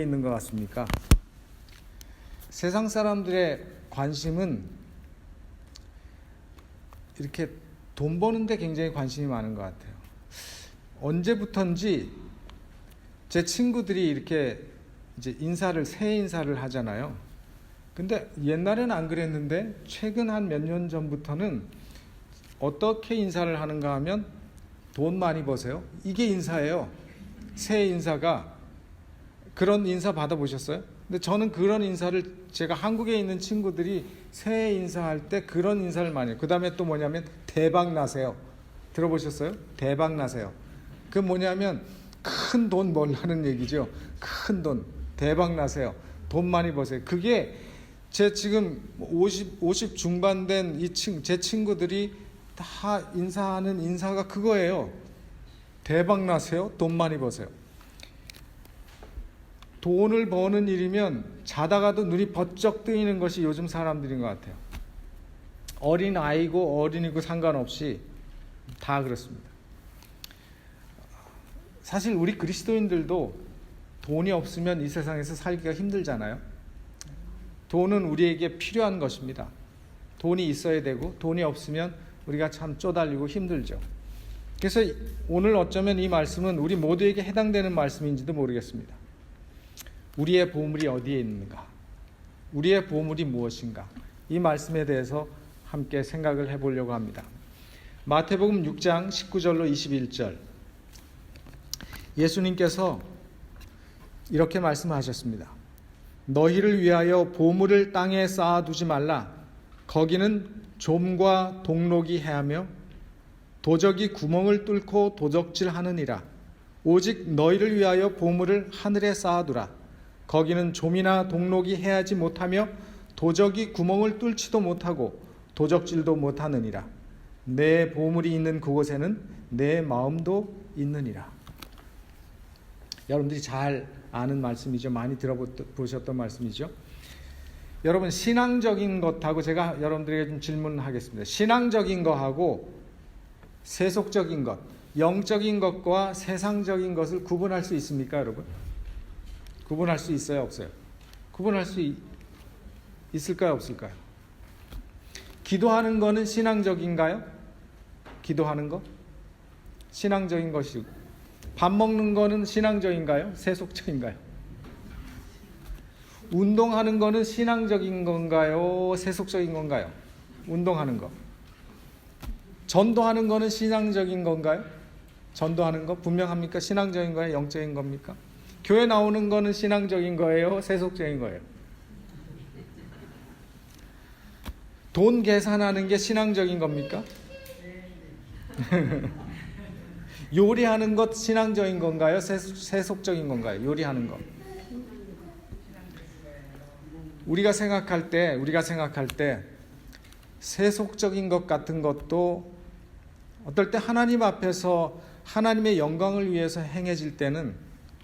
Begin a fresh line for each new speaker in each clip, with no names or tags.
있는 것 같습니까? 세상 사람들의 관심은 이렇게 돈 버는데 굉장히 관심이 많은 것 같아요. 언제부턴지 제 친구들이 이렇게 이제 새해 인사를 하잖아요. 근데 옛날에는 안 그랬는데 최근 한 몇 년 전부터는 어떻게 인사를 하는가 하면 돈 많이 버세요. 이게 인사예요. 새해 인사가. 그런 인사 받아보셨어요? 근데 저는 그런 인사를 제가 한국에 있는 친구들이 새해 인사할 때 그런 인사를 많이 해요. 그 다음에 또 뭐냐면 대박 나세요. 들어보셨어요? 대박 나세요. 그 뭐냐면 큰 돈 벌라는 얘기죠. 큰 돈. 대박 나세요. 돈 많이 버세요. 그게 제 지금 50 중반 된 제 친구들이 다 인사하는 인사가 그거예요. 대박 나세요. 돈 많이 버세요. 돈을 버는 일이면 자다가도 눈이 번쩍 뜨이는 것이 요즘 사람들인 것 같아요. 어린 아이고 어린이고 상관없이 다 그렇습니다. 사실 우리 그리스도인들도 돈이 없으면 이 세상에서 살기가 힘들잖아요. 돈은 우리에게 필요한 것입니다. 돈이 있어야 되고 돈이 없으면 우리가 참 쪼달리고 힘들죠. 그래서 오늘 어쩌면 이 말씀은 우리 모두에게 해당되는 말씀인지도 모르겠습니다. 우리의 보물이 어디에 있는가? 우리의 보물이 무엇인가? 이 말씀에 대해서 함께 생각을 해보려고 합니다. 마태복음 6장 19절로 21절. 예수님께서 이렇게 말씀하셨습니다. 너희를 위하여 보물을 땅에 쌓아두지 말라. 거기는 좀과 동록이 해하며 도적이 구멍을 뚫고 도적질하느니라. 오직 너희를 위하여 보물을 하늘에 쌓아두라. 거기는 좀이나 동록이 해하지 못하며 도적이 구멍을 뚫지도 못하고 도적질도 못하느니라. 내 보물이 있는 그곳에는 내 마음도 있느니라. 여러분들이 잘 아는 말씀이죠. 많이 들어보셨던 말씀이죠. 여러분, 신앙적인 것하고 제가 여러분들에게 좀 질문하겠습니다. 신앙적인 것하고 세속적인 것, 영적인 것과 세상적인 것을 구분할 수 있습니까, 여러분? 구분할 수 있어요, 없어요? 구분할 수 있을까요, 없을까요? 기도하는 거는 신앙적인가요? 기도하는 거? 신앙적인 것이고, 밥 먹는 거는 신앙적인가요? 세속적인가요? 운동하는 거는 신앙적인 건가요? 세속적인 건가요? 운동하는 거. 전도하는 거는 신앙적인 건가요? 전도하는 거 분명합니까? 신앙적인 거예요? 영적인 겁니까? 교회 나오는 거는 신앙적인 거예요? 세속적인 거예요? 돈 계산하는 게 신앙적인 겁니까? 요리하는 것 신앙적인 건가요? 세속적인 건가요? 요리하는 것. 우리가 생각할 때 세속적인 것 같은 것도 어떨 때 하나님 앞에서 하나님의 영광을 위해서 행해질 때는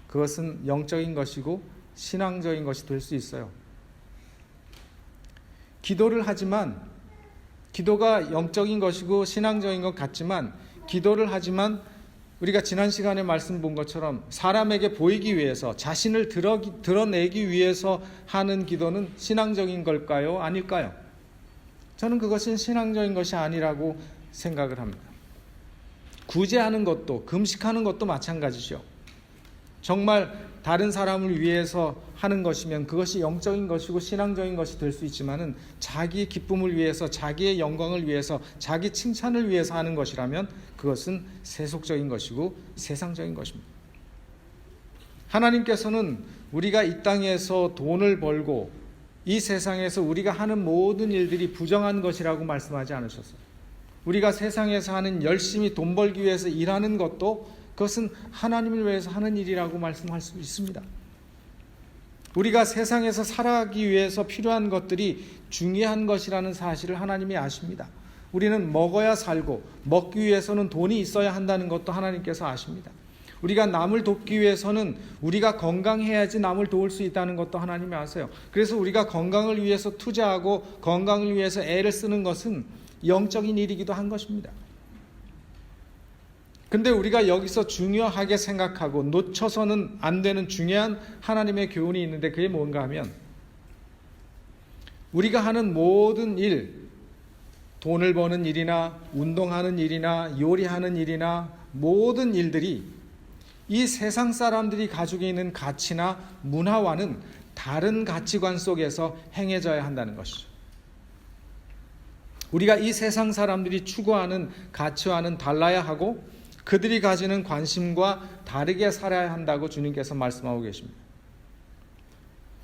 그것은 영적인 것이고 신앙적인 것이 될 수 있어요. 기도를 하지만 기도가 영적인 것이고 신앙적인 것 같지만 기도를 하지만 우리가 지난 시간에 말씀 본 것처럼 사람에게 보이기 위해서 자신을 드러내기 위해서 하는 기도는 신앙적인 걸까요? 아닐까요? 저는 그것은 신앙적인 것이 아니라고 생각을 합니다. 구제하는 것도 금식하는 것도 마찬가지죠. 정말 다른 사람을 위해서 하는 것이면 그것이 영적인 것이고 신앙적인 것이 될 수 있지만은 자기의 기쁨을 위해서 자기의 영광을 위해서 자기 칭찬을 위해서 하는 것이라면 그것은 세속적인 것이고 세상적인 것입니다. 하나님께서는 우리가 이 땅에서 돈을 벌고 이 세상에서 우리가 하는 모든 일들이 부정한 것이라고 말씀하지 않으셨어요. 우리가 세상에서 하는 열심히 돈 벌기 위해서 일하는 것도 그것은 하나님을 위해서 하는 일이라고 말씀할 수 있습니다. 우리가 세상에서 살아가기 위해서 필요한 것들이 중요한 것이라는 사실을 하나님이 아십니다. 우리는 먹어야 살고 먹기 위해서는 돈이 있어야 한다는 것도 하나님께서 아십니다. 우리가 남을 돕기 위해서는 우리가 건강해야지 남을 도울 수 있다는 것도 하나님이 아세요. 그래서 우리가 건강을 위해서 투자하고 건강을 위해서 애를 쓰는 것은 영적인 일이기도 한 것입니다. 근데 우리가 여기서 중요하게 생각하고 놓쳐서는 안 되는 중요한 하나님의 교훈이 있는데 그게 뭔가 하면 우리가 하는 모든 일, 돈을 버는 일이나 운동하는 일이나 요리하는 일이나 모든 일들이 이 세상 사람들이 가지고 있는 가치나 문화와는 다른 가치관 속에서 행해져야 한다는 것이죠. 우리가 이 세상 사람들이 추구하는 가치와는 달라야 하고 그들이 가지는 관심과 다르게 살아야 한다고 주님께서 말씀하고 계십니다.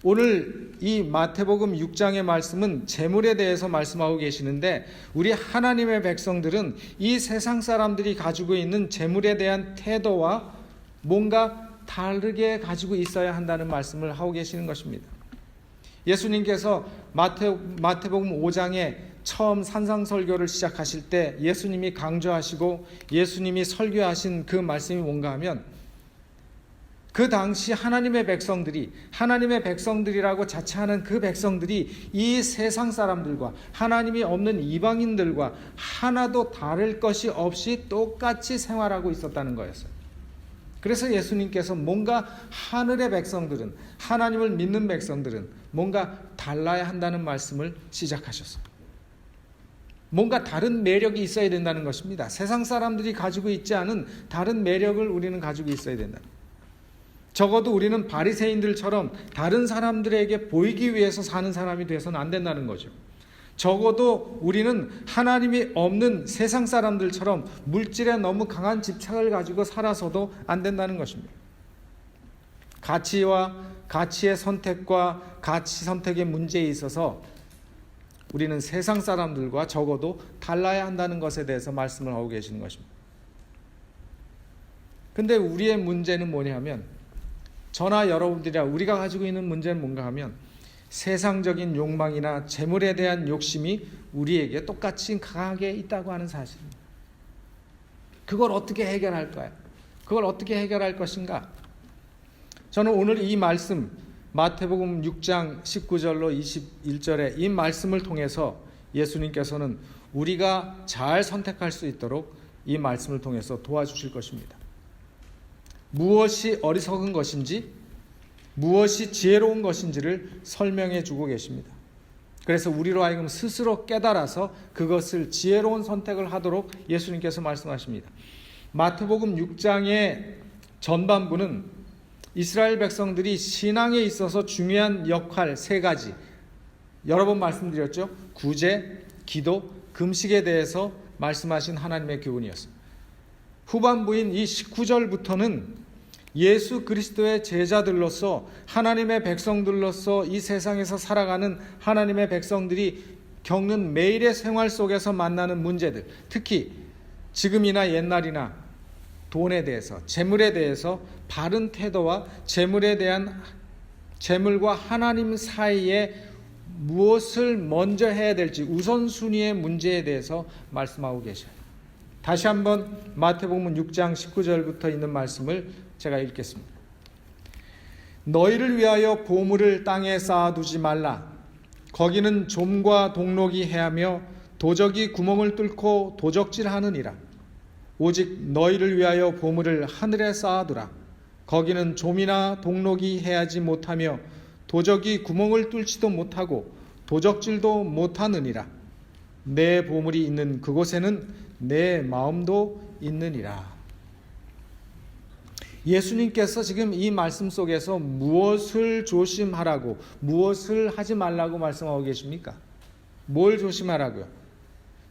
오늘 이 마태복음 6장의 말씀은 재물에 대해서 말씀하고 계시는데 우리 하나님의 백성들은 이 세상 사람들이 가지고 있는 재물에 대한 태도와 뭔가 다르게 가지고 있어야 한다는 말씀을 하고 계시는 것입니다. 예수님께서 마태복음 5장에 처음 산상설교를 시작하실 때 예수님이 강조하시고 예수님이 설교하신 그 말씀이 뭔가 하면 그 당시 하나님의 백성들이라고 자처하는 그 백성들이 이 세상 사람들과 하나님이 없는 이방인들과 하나도 다를 것이 없이 똑같이 생활하고 있었다는 거였어요. 그래서 예수님께서 뭔가 하늘의 백성들은, 하나님을 믿는 백성들은 뭔가 달라야 한다는 말씀을 시작하셨어요. 뭔가 다른 매력이 있어야 된다는 것입니다. 세상 사람들이 가지고 있지 않은 다른 매력을 우리는 가지고 있어야 된다. 적어도 우리는 바리새인들처럼 다른 사람들에게 보이기 위해서 사는 사람이 되어서는 안 된다는 거죠. 적어도 우리는 하나님이 없는 세상 사람들처럼 물질에 너무 강한 집착을 가지고 살아서도 안 된다는 것입니다. 가치의 선택과 가치 선택의 문제에 있어서 우리는 세상 사람들과 적어도 달라야 한다는 것에 대해서 말씀을 하고 계시는 것입니다. 근데 우리의 문제는 뭐냐면 저나 여러분들이나 우리가 가지고 있는 문제는 뭔가 하면 세상적인 욕망이나 재물에 대한 욕심이 우리에게 똑같이 강하게 있다고 하는 사실입니다. 그걸 어떻게 해결할까요? 그걸 어떻게 해결할 것인가? 저는 오늘 이 말씀 마태복음 6장 19절로 21절의 이 말씀을 통해서 예수님께서는 우리가 잘 선택할 수 있도록 이 말씀을 통해서 도와주실 것입니다. 무엇이 어리석은 것인지 무엇이 지혜로운 것인지를 설명해 주고 계십니다. 그래서 우리로 하여금 스스로 깨달아서 그것을 지혜로운 선택을 하도록 예수님께서 말씀하십니다. 마태복음 6장의 전반부는 이스라엘 백성들이 신앙에 있어서 중요한 역할 3가지, 여러 번 말씀드렸죠. 구제, 기도, 금식에 대해서 말씀하신 하나님의 교훈이었습니다. 후반부인 이 19절부터는 예수 그리스도의 제자들로서 하나님의 백성들로서 이 세상에서 살아가는 하나님의 백성들이 겪는 매일의 생활 속에서 만나는 문제들, 특히 지금이나 옛날이나 돈에 대해서, 재물에 대해서 바른 태도와 재물과 하나님 사이에 무엇을 먼저 해야 될지 우선순위의 문제에 대해서 말씀하고 계셔요. 다시 한번 마태복음 6장 19절부터 있는 말씀을 제가 읽겠습니다. 너희를 위하여 보물을 땅에 쌓아두지 말라. 거기는 좀과 동록이 해하며 도적이 구멍을 뚫고 도적질하느니라. 오직 너희를 위하여 보물을 하늘에 쌓아두라. 거기는 좀이나 동록이 해하지 못하며 도적이 구멍을 뚫지도 못하고 도적질도 못하느니라. 내 보물이 있는 그곳에는 내 마음도 있느니라. 예수님께서 지금 이 말씀 속에서 무엇을 조심하라고, 무엇을 하지 말라고 말씀하고 계십니까? 뭘 조심하라고요?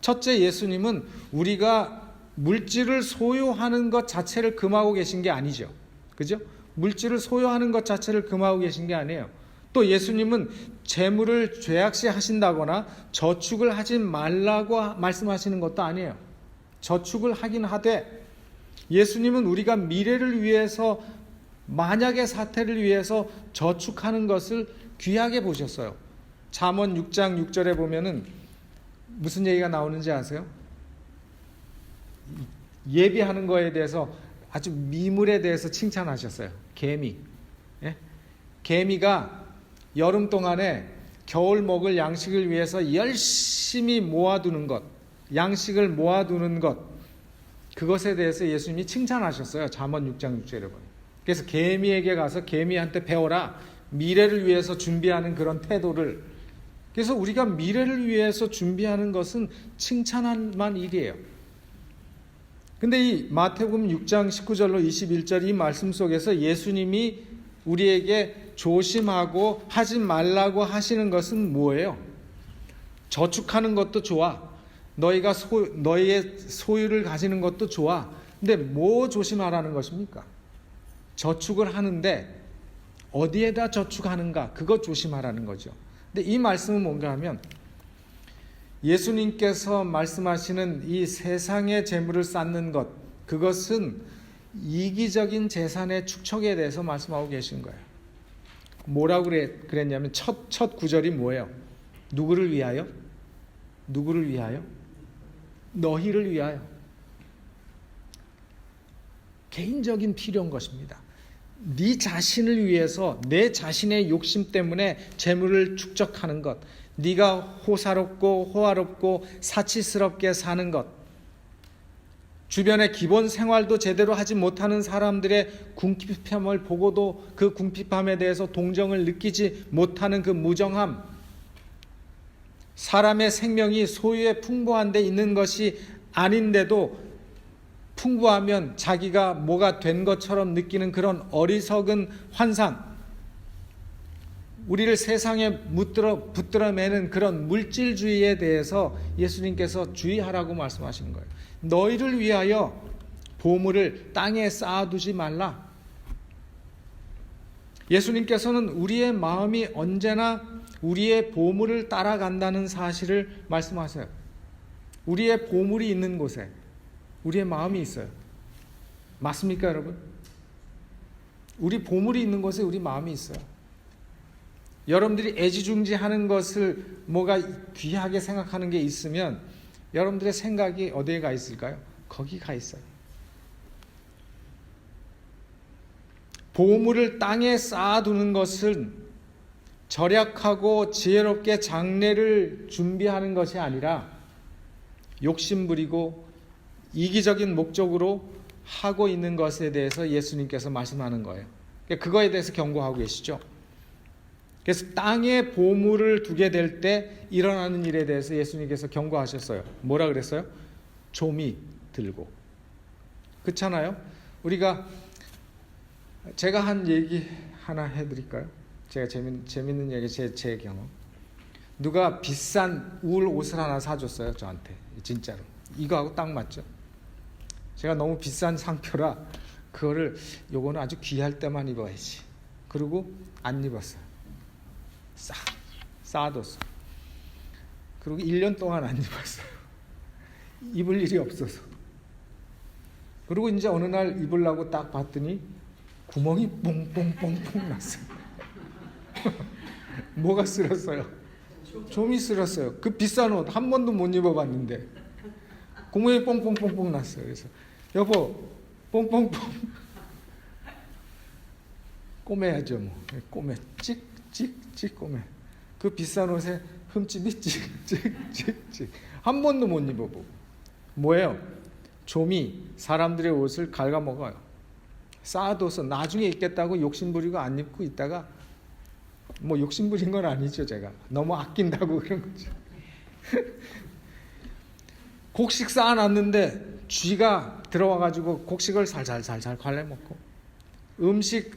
첫째, 예수님은 우리가 물질을 소유하는 것 자체를 금하고 계신 게 아니죠. 그죠? 물질을 소유하는 것 자체를 금하고 계신 게 아니에요. 또 예수님은 재물을 죄악시하신다거나 저축을 하지 말라고 말씀하시는 것도 아니에요. 저축을 하긴 하되 예수님은 우리가 미래를 위해서, 만약의 사태를 위해서 저축하는 것을 귀하게 보셨어요. 잠언 6장 6절에 보면은 무슨 얘기가 나오는지 아세요? 예비하는 거에 대해서 아주 미물에 대해서 칭찬하셨어요. 개미. 예? 개미가 여름 동안에 겨울 먹을 양식을 위해서 열심히 모아두는 것, 양식을 모아두는 것, 그것에 대해서 예수님이 칭찬하셨어요. 잠언 6장 6절에 보면. 그래서 개미에게 가서 개미한테 배워라. 미래를 위해서 준비하는 그런 태도를. 그래서 우리가 미래를 위해서 준비하는 것은 칭찬할 만한 일이에요. 근데 이 마태복음 6장 19절로 21절 이 말씀 속에서 예수님이 우리에게 조심하고 하지 말라고 하시는 것은 뭐예요? 저축하는 것도 좋아. 너희의 소유를 가지는 것도 좋아. 근데 뭐 조심하라는 것입니까? 저축을 하는데 어디에다 저축하는가? 그것 조심하라는 거죠. 근데 이 말씀은 뭔가 하면 예수님께서 말씀하시는 이 세상의 재물을 쌓는 것, 그것은 이기적인 재산의 축적에 대해서 말씀하고 계신 거예요. 뭐라고 그랬냐면 첫 구절이 뭐예요? 누구를 위하여? 누구를 위하여? 너희를 위하여. 개인적인 필요한 것입니다. 네 자신을 위해서 내 자신의 욕심 때문에 재물을 축적하는 것, 네가 호사롭고 호화롭고 사치스럽게 사는 것, 주변의 기본 생활도 제대로 하지 못하는 사람들의 궁핍함을 보고도 그 궁핍함에 대해서 동정을 느끼지 못하는 그 무정함, 사람의 생명이 소유에 풍부한 데 있는 것이 아닌데도 풍부하면 자기가 뭐가 된 것처럼 느끼는 그런 어리석은 환상, 우리를 세상에 붙들어 매는 그런 물질주의에 대해서 예수님께서 주의하라고 말씀하시는 거예요. 너희를 위하여 보물을 땅에 쌓아두지 말라. 예수님께서는 우리의 마음이 언제나 우리의 보물을 따라간다는 사실을 말씀하세요. 우리의 보물이 있는 곳에 우리의 마음이 있어요. 맞습니까, 여러분? 우리 보물이 있는 곳에 우리 마음이 있어요. 여러분들이 애지중지하는 것을 뭐가 귀하게 생각하는 게 있으면 여러분들의 생각이 어디에 가 있을까요? 거기 가 있어요. 보물을 땅에 쌓아두는 것은 절약하고 지혜롭게 장래를 준비하는 것이 아니라 욕심부리고 이기적인 목적으로 하고 있는 것에 대해서 예수님께서 말씀하는 거예요. 그거에 대해서 경고하고 계시죠. 그래서 땅에 보물을 두게 될 때 일어나는 일에 대해서 예수님께서 경고하셨어요. 뭐라 그랬어요? 조미 들고. 그렇잖아요. 제가 한 얘기 하나 해드릴까요? 제가 재밌는 얘기, 제 경험. 누가 비싼 울 옷을 하나 사줬어요, 저한테. 진짜로. 이거하고 딱 맞죠? 제가 너무 비싼 상표라 요거는 아주 귀할 때만 입어야지. 그리고 안 입었어요. 쌓아뒀어. 그리고 1년 동안 안 입었어요. 입을 일이 없어서. 그리고 이제 어느 날 입으려고 딱 봤더니 구멍이 뽕뽕뽕뽕 났어요. 뭐가 쓸었어요? 좀이 쓸었어요. 그 비싼 옷 한 번도 못 입어봤는데 구멍이 뽕뽕뽕뽕 났어요. 그래서 여보 뽕뽕뽕 꼬매야죠. 뭐 꼬매 찍찍찍 꼬매. 그 비싼 옷에 흠집이 찍찍찍찍 한 번도 못 입어보고. 뭐예요? 좀이 사람들의 옷을 갉아먹어요. 쌓아둬서 나중에 입겠다고 욕심부리고 안 입고 있다가 뭐 욕심부린 건 아니죠. 제가 너무 아낀다고 그런 거죠. 곡식 쌓아놨는데 쥐가 들어와가지고 곡식을 살살살살 갈라먹고, 음식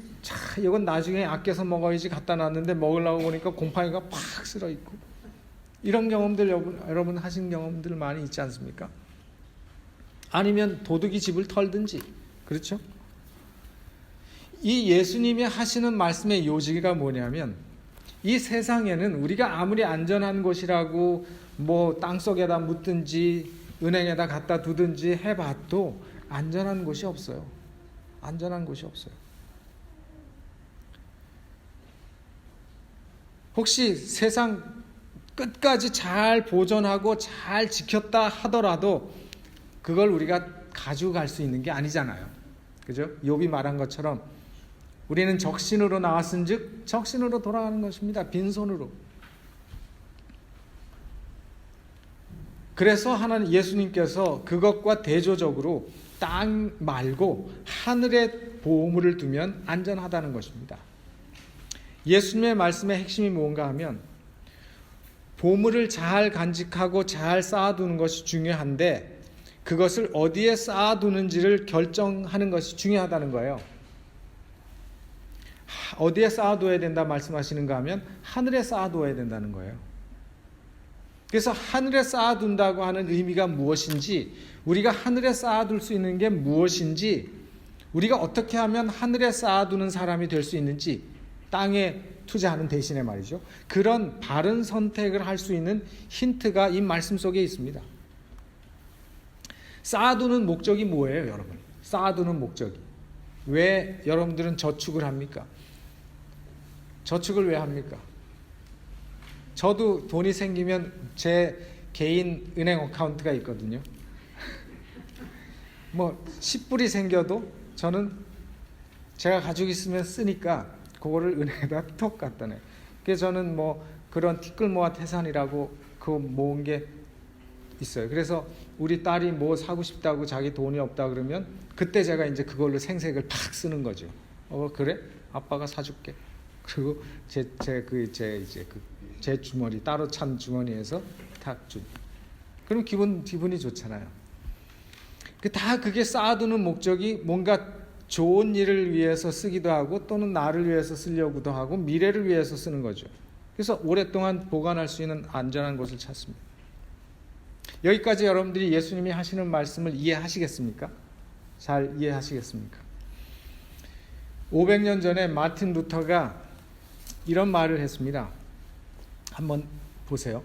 이건 나중에 아껴서 먹어야지 갖다 놨는데 먹으려고 보니까 곰팡이가 팍 쓸어있고. 이런 경험들 여러분 하신 경험들 많이 있지 않습니까? 아니면 도둑이 집을 털든지. 그렇죠? 이 예수님이 하시는 말씀의 요지가 뭐냐면, 이 세상에는 우리가 아무리 안전한 곳이라고 뭐 땅속에다 묻든지 은행에다 갖다 두든지 해봐도 안전한 곳이 없어요. 안전한 곳이 없어요. 혹시 세상 끝까지 잘 보존하고 잘 지켰다 하더라도 그걸 우리가 가지고 갈 수 있는 게 아니잖아요. 그죠? 욥이 말한 것처럼 우리는 적신으로 나왔은즉 적신으로 돌아가는 것입니다. 빈손으로. 그래서 하나님 예수님께서 그것과 대조적으로 땅 말고 하늘에 보물을 두면 안전하다는 것입니다. 예수님의 말씀의 핵심이 뭔가 하면 보물을 잘 간직하고 잘 쌓아두는 것이 중요한데 그것을 어디에 쌓아두는지를 결정하는 것이 중요하다는 거예요. 어디에 쌓아둬야 된다 말씀하시는가 하면 하늘에 쌓아둬야 된다는 거예요. 그래서 하늘에 쌓아둔다고 하는 의미가 무엇인지, 우리가 하늘에 쌓아둘 수 있는 게 무엇인지, 우리가 어떻게 하면 하늘에 쌓아두는 사람이 될 수 있는지, 땅에 투자하는 대신에 말이죠. 그런 바른 선택을 할 수 있는 힌트가 이 말씀 속에 있습니다. 쌓아두는 목적이 뭐예요, 여러분? 쌓아두는 목적이. 왜 여러분들은 저축을 합니까? 저축을 왜 합니까? 저도 돈이 생기면 제 개인 은행 어카운트가 있거든요. 뭐 10불이 생겨도 저는 제가 가지고 있으면 쓰니까 그거를 은행에다 톡 갖다 내. 그래서 저는 뭐 그런 티끌모아 태산이라고 그거 모은 게 있어요. 그래서 우리 딸이 뭐 사고 싶다고 자기 돈이 없다 그러면 그때 제가 이제 그걸로 생색을 팍 쓰는 거죠. 그래? 아빠가 사줄게. 그리고 제 주머니 따로 찬 주머니에서 탁 준. 그럼 기분이 좋잖아요. 그게 쌓아두는 목적이 뭔가 좋은 일을 위해서 쓰기도 하고 또는 나를 위해서 쓰려고도 하고 미래를 위해서 쓰는 거죠. 그래서 오랫동안 보관할 수 있는 안전한 곳을 찾습니다. 여기까지 여러분들이 예수님이 하시는 말씀을 이해하시겠습니까? 잘 이해하시겠습니까? 500년 전에 마틴 루터가 이런 말을 했습니다. 한번 보세요.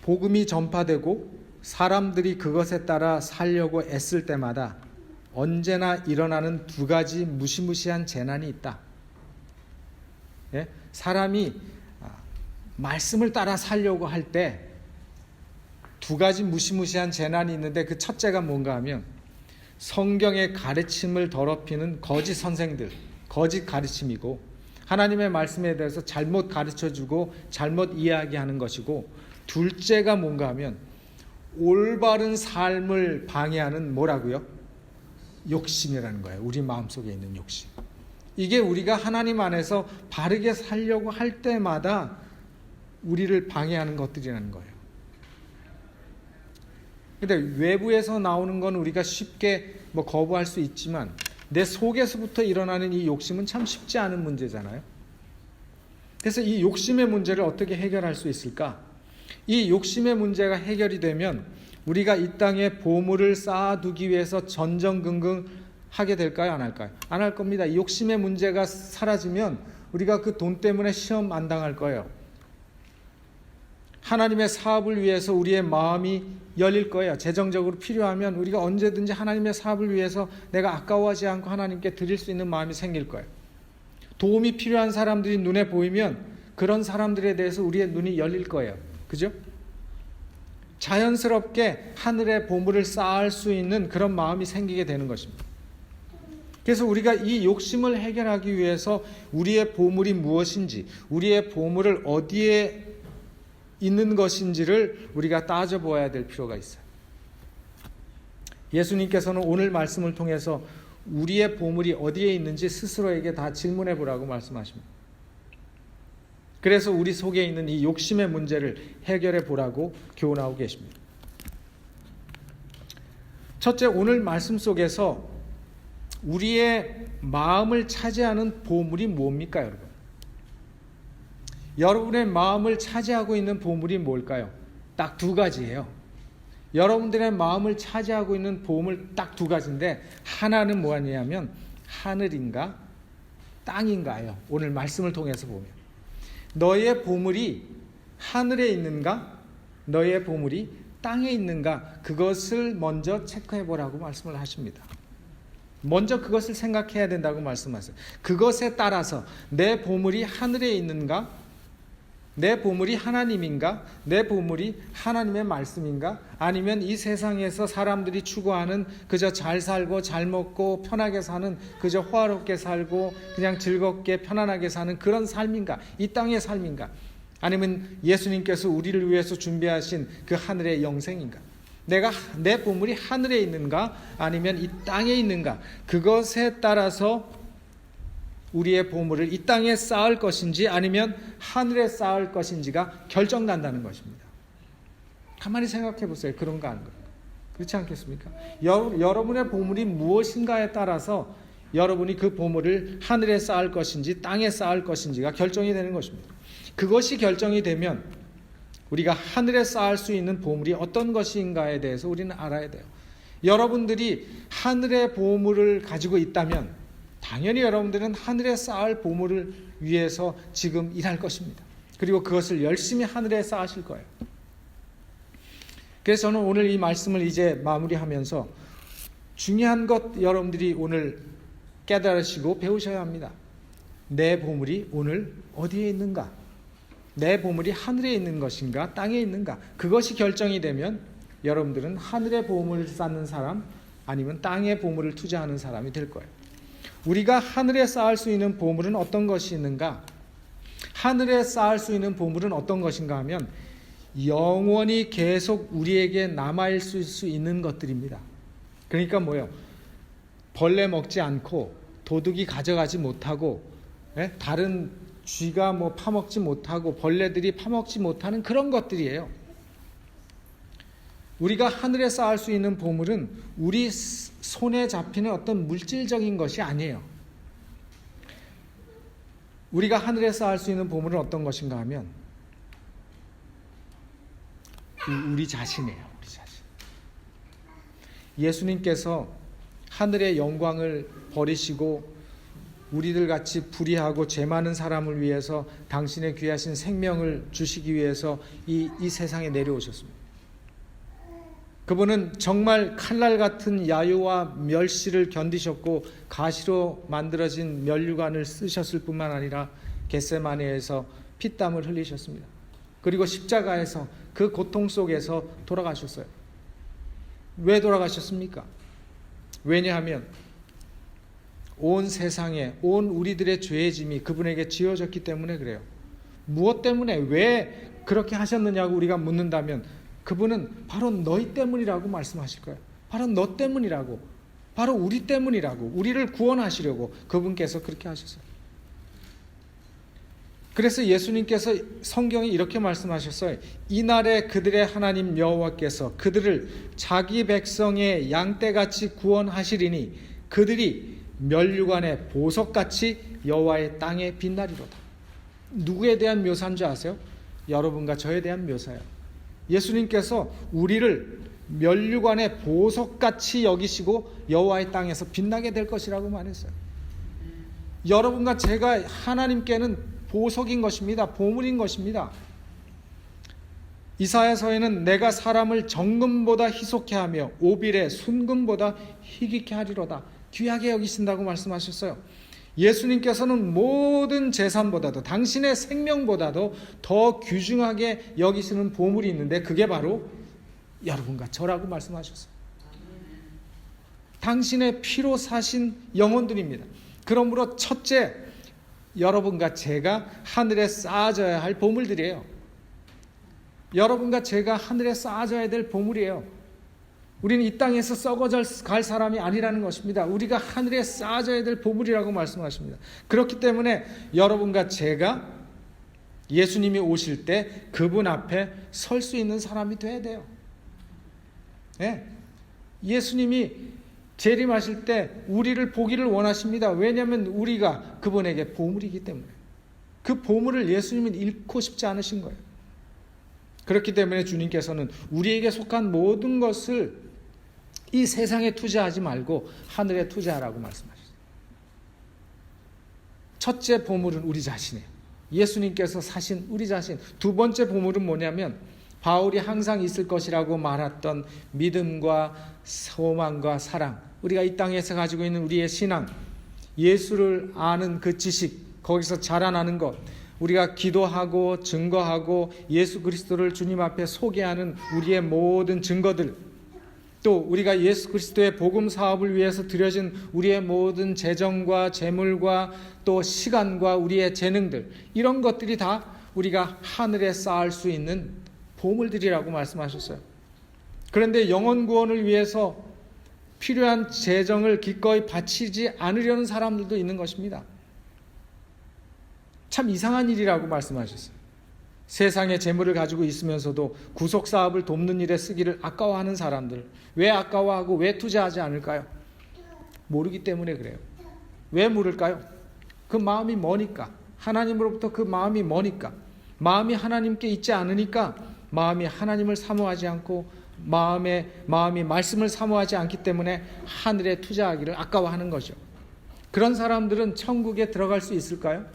복음이 전파되고 사람들이 그것에 따라 살려고 애쓸 때마다 언제나 일어나는 두 가지 무시무시한 재난이 있다. 예? 사람이 말씀을 따라 살려고 할 때 두 가지 무시무시한 재난이 있는데 그 첫째가 뭔가 하면 성경의 가르침을 더럽히는 거짓 선생들, 거짓 가르침이고 하나님의 말씀에 대해서 잘못 가르쳐주고 잘못 이야기하는 것이고, 둘째가 뭔가 하면 올바른 삶을 방해하는 뭐라고요? 욕심이라는 거예요. 우리 마음속에 있는 욕심. 이게 우리가 하나님 안에서 바르게 살려고 할 때마다 우리를 방해하는 것들이라는 거예요. 근데 외부에서 나오는 건 우리가 쉽게 거부할 수 있지만 내 속에서부터 일어나는 이 욕심은 참 쉽지 않은 문제잖아요. 그래서 이 욕심의 문제를 어떻게 해결할 수 있을까? 이 욕심의 문제가 해결이 되면 우리가 이 땅에 보물을 쌓아두기 위해서 전전긍긍 하게 될까요? 안 할까요? 안 할 겁니다. 이 욕심의 문제가 사라지면 우리가 그 돈 때문에 시험 안 당할 거예요. 하나님의 사업을 위해서 우리의 마음이 열릴 거예요. 재정적으로 필요하면 우리가 언제든지 하나님의 사업을 위해서 내가 아까워하지 않고 하나님께 드릴 수 있는 마음이 생길 거예요. 도움이 필요한 사람들이 눈에 보이면 그런 사람들에 대해서 우리의 눈이 열릴 거예요. 그죠? 자연스럽게 하늘의 보물을 쌓을 수 있는 그런 마음이 생기게 되는 것입니다. 그래서 우리가 이 욕심을 해결하기 위해서 우리의 보물이 무엇인지, 우리의 보물을 어디에 있는 것인지를 우리가 따져보아야 될 필요가 있어요. 예수님께서는 오늘 말씀을 통해서 우리의 보물이 어디에 있는지 스스로에게 다 질문해 보라고 말씀하십니다. 그래서 우리 속에 있는 이 욕심의 문제를 해결해 보라고 교훈하고 계십니다. 첫째, 오늘 말씀 속에서 우리의 마음을 차지하는 보물이 뭡니까, 여러분? 여러분의 마음을 차지하고 있는 보물이 뭘까요? 딱 두 가지예요. 여러분들의 마음을 차지하고 있는 보물 딱 두 가지인데, 하나는 뭐냐면 하늘인가 땅인가요? 오늘 말씀을 통해서 보면 너의 보물이 하늘에 있는가, 너의 보물이 땅에 있는가, 그것을 먼저 체크해 보라고 말씀을 하십니다. 먼저 그것을 생각해야 된다고 말씀하세요. 그것에 따라서 내 보물이 하늘에 있는가, 내 보물이 하나님인가, 내 보물이 하나님의 말씀인가, 아니면 이 세상에서 사람들이 추구하는 그저 잘 살고 잘 먹고 편하게 사는, 그저 호화롭게 살고 그냥 즐겁게 편안하게 사는 그런 삶인가, 이 땅의 삶인가, 아니면 예수님께서 우리를 위해서 준비하신 그 하늘의 영생인가. 내 보물이 하늘에 있는가 아니면 이 땅에 있는가, 그것에 따라서 우리의 보물을 이 땅에 쌓을 것인지 아니면 하늘에 쌓을 것인지가 결정난다는 것입니다. 가만히 생각해 보세요. 그런가 안 그런가? 그렇지 않겠습니까? 여러분의 보물이 무엇인가에 따라서 여러분이 그 보물을 하늘에 쌓을 것인지 땅에 쌓을 것인지가 결정이 되는 것입니다. 그것이 결정이 되면 우리가 하늘에 쌓을 수 있는 보물이 어떤 것인가에 대해서 우리는 알아야 돼요. 여러분들이 하늘의 보물을 가지고 있다면 당연히 여러분들은 하늘에 쌓을 보물을 위해서 지금 일할 것입니다. 그리고 그것을 열심히 하늘에 쌓으실 거예요. 그래서 저는 오늘 이 말씀을 이제 마무리하면서 중요한 것 여러분들이 오늘 깨달으시고 배우셔야 합니다. 내 보물이 오늘 어디에 있는가? 내 보물이 하늘에 있는 것인가 땅에 있는가? 그것이 결정이 되면 여러분들은 하늘의 보물을 쌓는 사람 아니면 땅의 보물을 투자하는 사람이 될 거예요. 우리가 하늘에 쌓을 수 있는 보물은 어떤 것이 있는가? 하늘에 쌓을 수 있는 보물은 어떤 것인가 하면 영원히 계속 우리에게 남아있을 수 있는 것들입니다. 그러니까 뭐예요? 벌레 먹지 않고 도둑이 가져가지 못하고 다른 쥐가 파먹지 못하고 벌레들이 파먹지 못하는 그런 것들이에요. 우리가 하늘에 쌓을 수 있는 보물은 우리 손에 잡히는 어떤 물질적인 것이 아니에요. 우리가 하늘에 쌓을 수 있는 보물은 어떤 것인가 하면 우리 자신이에요. 우리 자신. 예수님께서 하늘의 영광을 버리시고 우리들 같이 불의하고 죄 많은 사람을 위해서 당신의 귀하신 생명을 주시기 위해서 이 세상에 내려오셨습니다. 그분은 정말 칼날 같은 야유와 멸시를 견디셨고 가시로 만들어진 면류관을 쓰셨을 뿐만 아니라 겟세마네에서 피땀을 흘리셨습니다. 그리고 십자가에서 그 고통 속에서 돌아가셨어요. 왜 돌아가셨습니까? 왜냐하면 온 세상에 온 우리들의 죄의 짐이 그분에게 지어졌기 때문에 그래요. 무엇 때문에 왜 그렇게 하셨느냐고 우리가 묻는다면 그분은 바로 너희 때문이라고 말씀하실 거예요. 바로 너 때문이라고, 바로 우리 때문이라고, 우리를 구원하시려고 그분께서 그렇게 하셨어요. 그래서 예수님께서 성경에 이렇게 말씀하셨어요. 이날에 그들의 하나님 여호와께서 그들을 자기 백성의 양떼같이 구원하시리니 그들이 면류관의 보석같이 여호와의 땅에 빛나리로다. 누구에 대한 묘사인 줄 아세요? 여러분과 저에 대한 묘사예요. 예수님께서 우리를 면류관의 보석같이 여기시고 여호와의 땅에서 빛나게 될 것이라고 말했어요. 여러분과 제가 하나님께는 보석인 것입니다. 보물인 것입니다. 이사야서에는 내가 사람을 정금보다 희속케 하며 오빌의 순금보다 희귀케 하리로다. 귀하게 여기신다고 말씀하셨어요. 예수님께서는 모든 재산보다도 당신의 생명보다도 더 귀중하게 여기시는 보물이 있는데 그게 바로 여러분과 저라고 말씀하셨어요. 당신의 피로 사신 영혼들입니다. 그러므로 첫째, 여러분과 제가 하늘에 쌓아져야 할 보물들이에요. 여러분과 제가 하늘에 쌓아져야 될 보물이에요. 우리는 이 땅에서 썩어져 갈 사람이 아니라는 것입니다. 우리가 하늘에 쌓아져야 될 보물이라고 말씀하십니다. 그렇기 때문에 여러분과 제가 예수님이 오실 때 그분 앞에 설 수 있는 사람이 돼야 돼요. 네. 예수님이 재림하실 때 우리를 보기를 원하십니다. 왜냐하면 우리가 그분에게 보물이기 때문에. 그 보물을 예수님은 잃고 싶지 않으신 거예요. 그렇기 때문에 주님께서는 우리에게 속한 모든 것을 이 세상에 투자하지 말고 하늘에 투자하라고 말씀하셨어요. 첫째 보물은 우리 자신이에요. 예수님께서 사신 우리 자신. 두 번째 보물은 뭐냐면 바울이 항상 있을 것이라고 말했던 믿음과 소망과 사랑. 우리가 이 땅에서 가지고 있는 우리의 신앙, 예수를 아는 그 지식, 거기서 자라나는 것, 우리가 기도하고 증거하고 예수 그리스도를 주님 앞에 소개하는 우리의 모든 증거들, 또 우리가 예수 그리스도의 복음 사업을 위해서 드려진 우리의 모든 재정과 재물과 또 시간과 우리의 재능들, 이런 것들이 다 우리가 하늘에 쌓을 수 있는 보물들이라고 말씀하셨어요. 그런데 영혼 구원을 위해서 필요한 재정을 기꺼이 바치지 않으려는 사람들도 있는 것입니다. 참 이상한 일이라고 말씀하셨어요. 세상에 재물을 가지고 있으면서도 구속사업을 돕는 일에 쓰기를 아까워하는 사람들, 왜 아까워하고 왜 투자하지 않을까요? 모르기 때문에 그래요. 왜 모를까요? 그 마음이 머니까, 하나님으로부터 그 마음이 머니까, 마음이 하나님께 있지 않으니까, 마음이 하나님을 사모하지 않고 마음이 말씀을 사모하지 않기 때문에 하늘에 투자하기를 아까워하는 거죠. 그런 사람들은 천국에 들어갈 수 있을까요?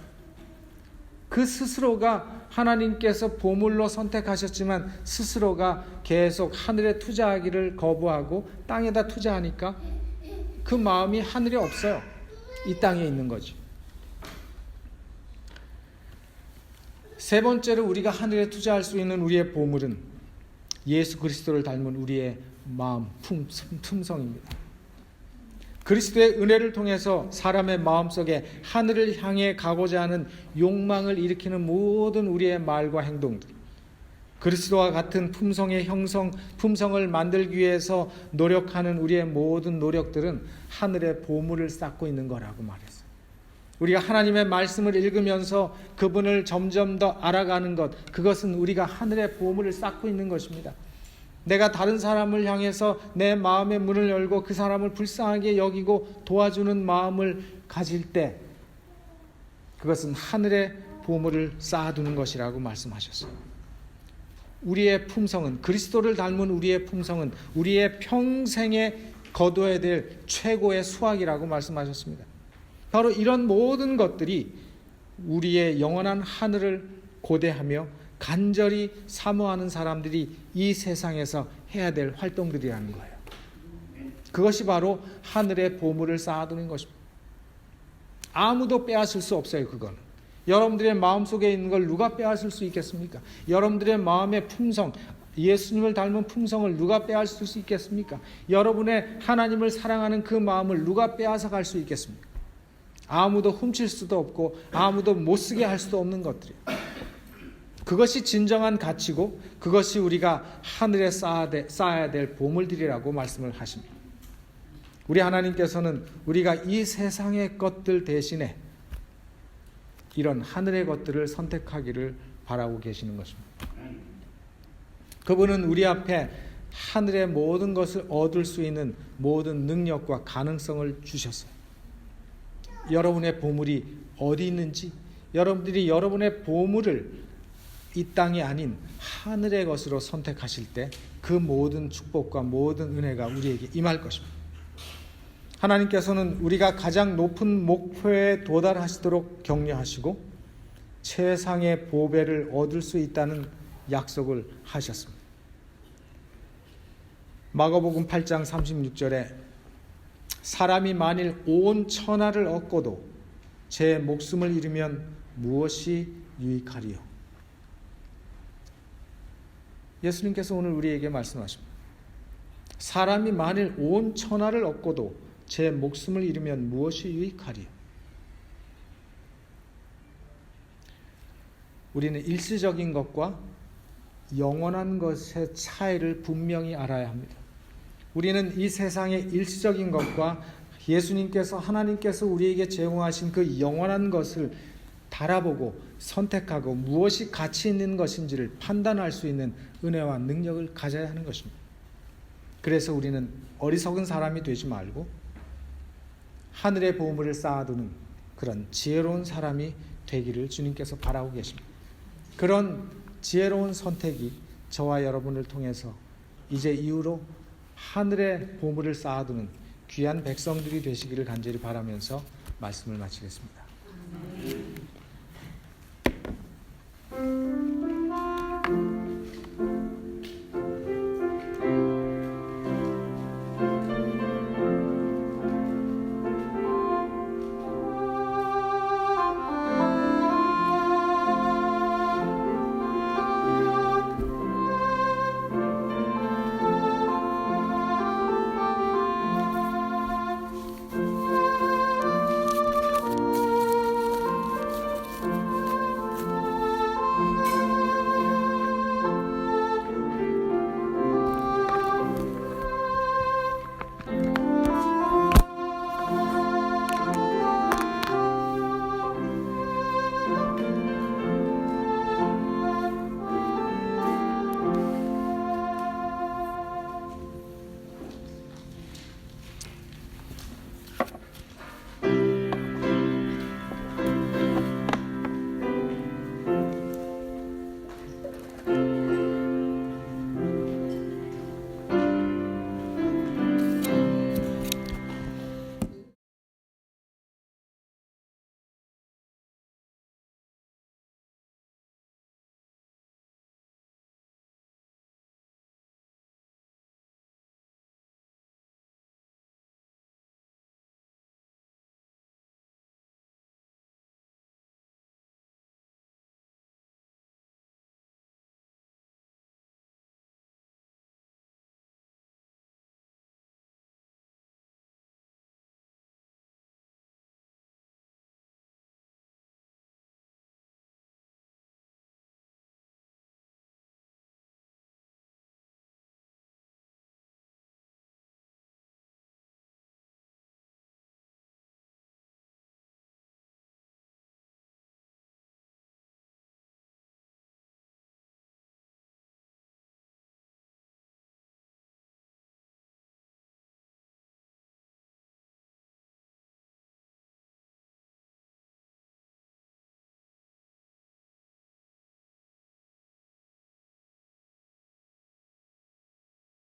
그 스스로가 하나님께서 보물로 선택하셨지만 스스로가 계속 하늘에 투자하기를 거부하고 땅에다 투자하니까 그 마음이 하늘에 없어요. 이 땅에 있는 거죠. 세 번째로 우리가 하늘에 투자할 수 있는 우리의 보물은 예수 그리스도를 닮은 우리의 마음 품성입니다. 그리스도의 은혜를 통해서 사람의 마음속에 하늘을 향해 가고자 하는 욕망을 일으키는 모든 우리의 말과 행동들, 그리스도와 같은 품성을 만들기 위해서 노력하는 우리의 모든 노력들은 하늘의 보물을 쌓고 있는 거라고 말했어요. 우리가 하나님의 말씀을 읽으면서 그분을 점점 더 알아가는 것, 그것은 우리가 하늘의 보물을 쌓고 있는 것입니다. 내가 다른 사람을 향해서 내 마음의 문을 열고 그 사람을 불쌍하게 여기고 도와주는 마음을 가질 때 그것은 하늘의 보물을 쌓아두는 것이라고 말씀하셨어요. 우리의 품성은, 그리스도를 닮은 우리의 품성은 우리의 평생에 거둬야 될 최고의 수확이라고 말씀하셨습니다. 바로 이런 모든 것들이 우리의 영원한 하늘을 고대하며 간절히 사모하는 사람들이 이 세상에서 해야 될 활동들이라는 거예요. 그것이 바로 하늘의 보물을 쌓아두는 것입니다. 아무도 빼앗을 수 없어요. 그건 여러분들의 마음속에 있는 걸 누가 빼앗을 수 있겠습니까? 여러분들의 마음의 품성, 예수님을 닮은 품성을 누가 빼앗을 수 있겠습니까? 여러분의 하나님을 사랑하는 그 마음을 누가 빼앗아 갈 수 있겠습니까? 아무도 훔칠 수도 없고 아무도 못 쓰게 할 수도 없는 것들이에요. 그것이 진정한 가치고 그것이 우리가 하늘에 쌓아야 될 보물들이라고 말씀을 하십니다. 우리 하나님께서는 우리가 이 세상의 것들 대신에 이런 하늘의 것들을 선택하기를 바라고 계시는 것입니다. 그분은 우리 앞에 하늘의 모든 것을 얻을 수 있는 모든 능력과 가능성을 주셨어요. 여러분의 보물이 어디 있는지, 여러분들이 여러분의 보물을 이 땅이 아닌 하늘의 것으로 선택하실 때 그 모든 축복과 모든 은혜가 우리에게 임할 것입니다. 하나님께서는 우리가 가장 높은 목표에 도달하시도록 격려하시고 최상의 보배를 얻을 수 있다는 약속을 하셨습니다. 마가복음 8장 36절에 사람이 만일 온 천하를 얻고도 제 목숨을 잃으면 무엇이 유익하리요? 예수님께서 오늘 우리에게 말씀하십니다. 사람이 만일 온 천하를 얻고도 제 목숨을 잃으면 무엇이 유익하리요? 우리는 일시적인 것과 영원한 것의 차이를 분명히 알아야 합니다. 우리는 이 세상의 일시적인 것과 예수님께서 하나님께서 우리에게 제공하신 그 영원한 것을 달아보고 선택하고 무엇이 가치 있는 것인지를 판단할 수 있는 은혜와 능력을 가져야 하는 것입니다. 그래서 우리는 어리석은 사람이 되지 말고 하늘의 보물을 쌓아두는 그런 지혜로운 사람이 되기를 주님께서 바라고 계십니다. 그런 지혜로운 선택이 저와 여러분을 통해서 이제 이후로 하늘의 보물을 쌓아두는 귀한 백성들이 되시기를 간절히 바라면서 말씀을 마치겠습니다.